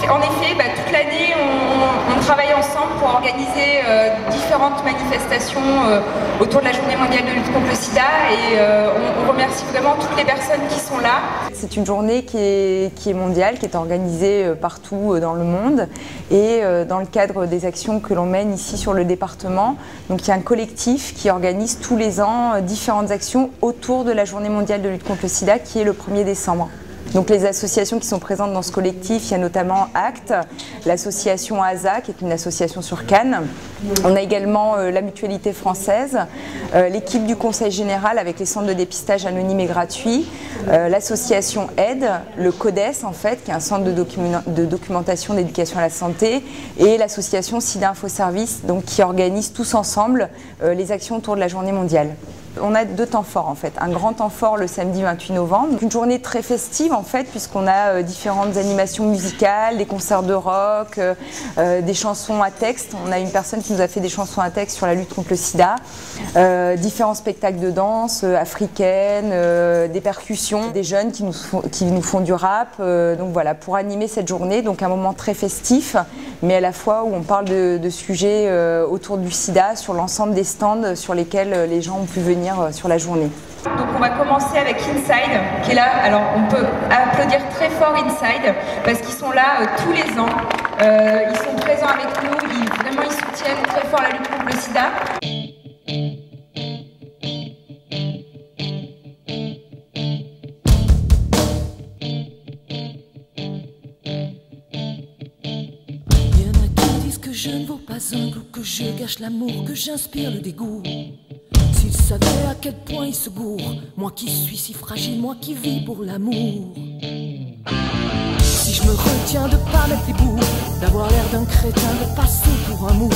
en effet, toute l'année, on travaille ensemble pour organiser différentes manifestations autour de la Journée mondiale de lutte contre le sida et on remercie vraiment toutes les personnes qui sont là. C'est une journée qui est mondiale, qui est organisée partout dans le monde et dans le cadre des actions que l'on mène ici sur le département. Donc il y a un collectif qui organise tous les ans différentes actions autour de la Journée mondiale de lutte contre le sida qui est le 1er décembre. Donc les associations qui sont présentes dans ce collectif, il y a notamment ACT, l'association ASA qui est une association sur Cannes. On a également la Mutualité française, l'équipe du Conseil général avec les centres de dépistage anonymes et gratuits, l'association AIDE, le CODES en fait, qui est un centre de documentation d'éducation à la santé, et l'association SIDA Info Service, donc qui organise tous ensemble les actions autour de la journée mondiale. On a 2 temps forts en fait, un grand temps fort le samedi 28 novembre, une journée très festive en fait puisqu'on a différentes animations musicales, des concerts de rock, des chansons à texte. On a une personne qui nous a fait des chansons à texte sur la lutte contre le sida, différents spectacles de danse africaine, des percussions, des jeunes qui nous font du rap. Donc voilà, pour animer cette journée, donc un moment très festif, mais à la fois où on parle de sujets autour du sida sur l'ensemble des stands sur lesquels les gens ont pu venir sur la journée. Donc on va commencer avec Inside qui est là. Alors on peut applaudir très fort Inside parce qu'ils sont là tous les ans. Ils sont présents avec nous, ils soutiennent très fort la lutte contre le sida. Il y en a qui disent que je ne vaux pas un goût, que je gâche l'amour, que j'inspire le dégoût. S'ils savaient à quel point ils se bourrent, moi qui suis si fragile, moi qui vis pour l'amour. Si je me retiens de pas mettre les bouts, d'avoir l'air d'un crétin, de passer pour un mou,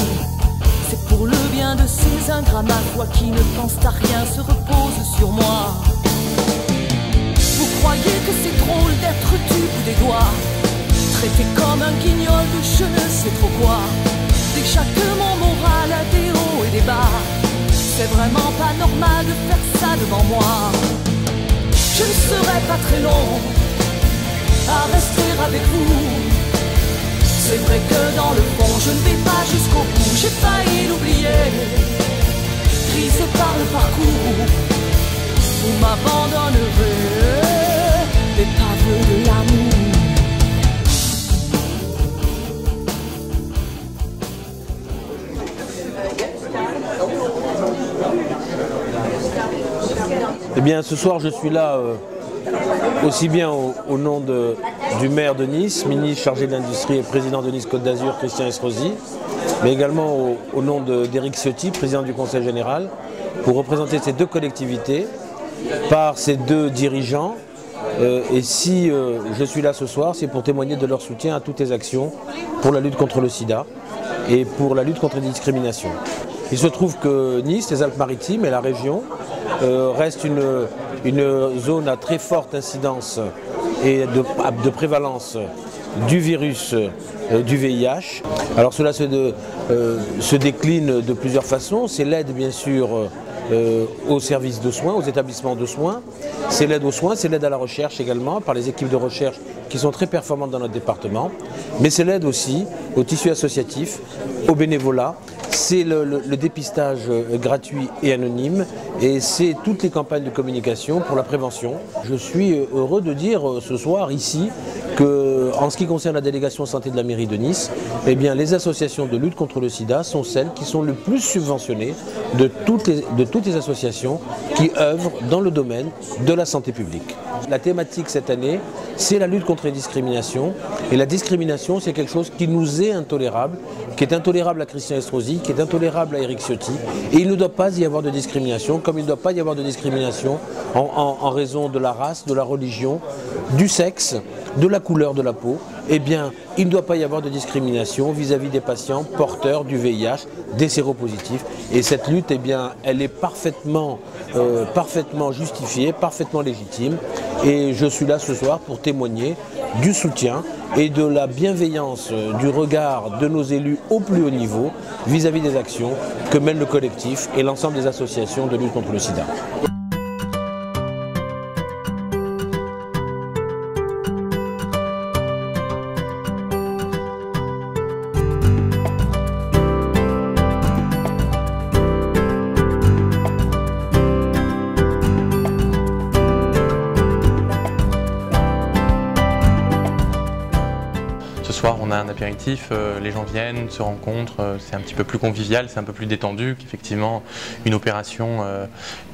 c'est pour le bien de ces ingrats, ma foi, qui ne pensent à rien, se reposent sur moi. Vous croyez que c'est drôle d'être du bout des doigts, traité comme un guignol de je ne sais trop quoi. Dès que chaque mon moral a des hauts et des bas, c'est vraiment pas normal de faire ça devant moi. Je ne serai pas très long à rester avec vous. C'est vrai que dans le fond je ne vais pas jusqu'au bout. J'ai failli l'oublier, brisé par le parcours. Vous m'abandonnerez, mais pas de l'amour. Eh bien, ce soir, je suis là aussi bien au nom du maire de Nice, ministre chargé de l'Industrie et président de Nice Côte d'Azur, Christian Estrosi, mais également au nom d'Éric Ciotti, président du Conseil général, pour représenter ces 2 collectivités par ces 2 dirigeants. Et si je suis là ce soir, c'est pour témoigner de leur soutien à toutes les actions pour la lutte contre le sida et pour la lutte contre les discriminations. Il se trouve que Nice, les Alpes-Maritimes et la région reste une zone à très forte incidence et de prévalence du virus du VIH. Alors cela se décline de plusieurs façons. C'est l'aide bien sûr aux services de soins, aux établissements de soins. C'est l'aide aux soins, c'est l'aide à la recherche également par les équipes de recherche qui sont très performantes dans notre département. Mais c'est l'aide aussi au tissu associatif, au bénévolat. C'est le dépistage gratuit et anonyme et c'est toutes les campagnes de communication pour la prévention. Je suis heureux de dire ce soir ici que, en ce qui concerne la délégation santé de la mairie de Nice, eh bien, les associations de lutte contre le sida sont celles qui sont le plus subventionnées de toutes les associations qui œuvrent dans le domaine de la santé publique. La thématique cette année, c'est la lutte contre les discriminations. Et la discrimination, c'est quelque chose qui nous est intolérable, qui est intolérable à Christian Estrosi, qui est intolérable à Éric Ciotti. Et il ne doit pas y avoir de discrimination, comme il ne doit pas y avoir de discrimination en raison de la race, de la religion, du sexe, de la couleur de la peau. Eh bien, il ne doit pas y avoir de discrimination vis-à-vis des patients porteurs du VIH, des séropositifs. Et cette lutte, eh bien, elle est parfaitement justifiée, parfaitement légitime. Et je suis là ce soir pour témoigner du soutien et de la bienveillance du regard de nos élus au plus haut niveau vis-à-vis des actions que mène le collectif et l'ensemble des associations de lutte contre le sida. Ce soir, on a un apéritif, les gens viennent, se rencontrent, c'est un petit peu plus convivial, c'est un peu plus détendu qu'effectivement une opération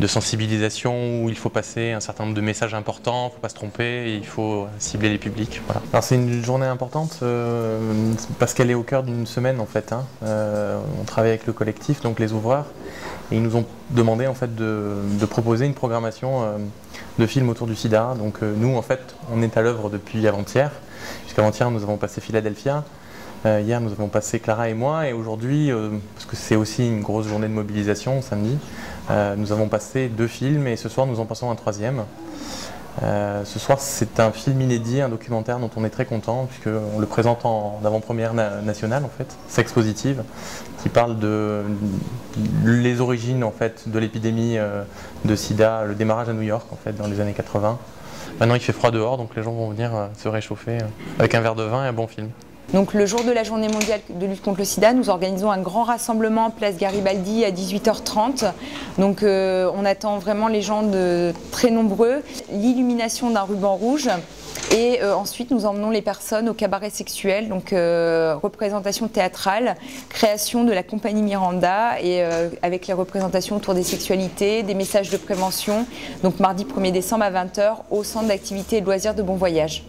de sensibilisation où il faut passer un certain nombre de messages importants, il ne faut pas se tromper, il faut cibler les publics. Voilà. Alors c'est une journée importante parce qu'elle est au cœur d'une semaine en fait. On travaille avec le collectif, donc les ouvreurs, et ils nous ont demandé en fait de proposer une programmation de films autour du sida. Donc nous en fait, on est à l'œuvre depuis avant-hier. Jusqu'avant-hier, nous avons passé Philadelphia. Hier, nous avons passé Clara et moi. Et aujourd'hui, parce que c'est aussi une grosse journée de mobilisation, samedi, nous avons passé 2 films et ce soir, nous en passons un 3e. Ce soir, c'est un film inédit, un documentaire dont on est très content, puisqu'on le présente en avant-première nationale, en fait, Sex Positive, qui parle de les origines en fait, de l'épidémie de sida, le démarrage à New York, en fait, dans les années 80. Maintenant, il fait froid dehors, donc les gens vont venir se réchauffer avec un verre de vin et un bon film. Donc le jour de la journée mondiale de lutte contre le sida, nous organisons un grand rassemblement place Garibaldi à 18h30. Donc on attend vraiment les gens très nombreux. L'illumination d'un ruban rouge. Et ensuite, nous emmenons les personnes au cabaret sexuel, donc représentation théâtrale, création de la compagnie Miranda, et avec les représentations autour des sexualités, des messages de prévention, donc mardi 1er décembre à 20h au centre d'activité et de loisirs de Bon Voyage.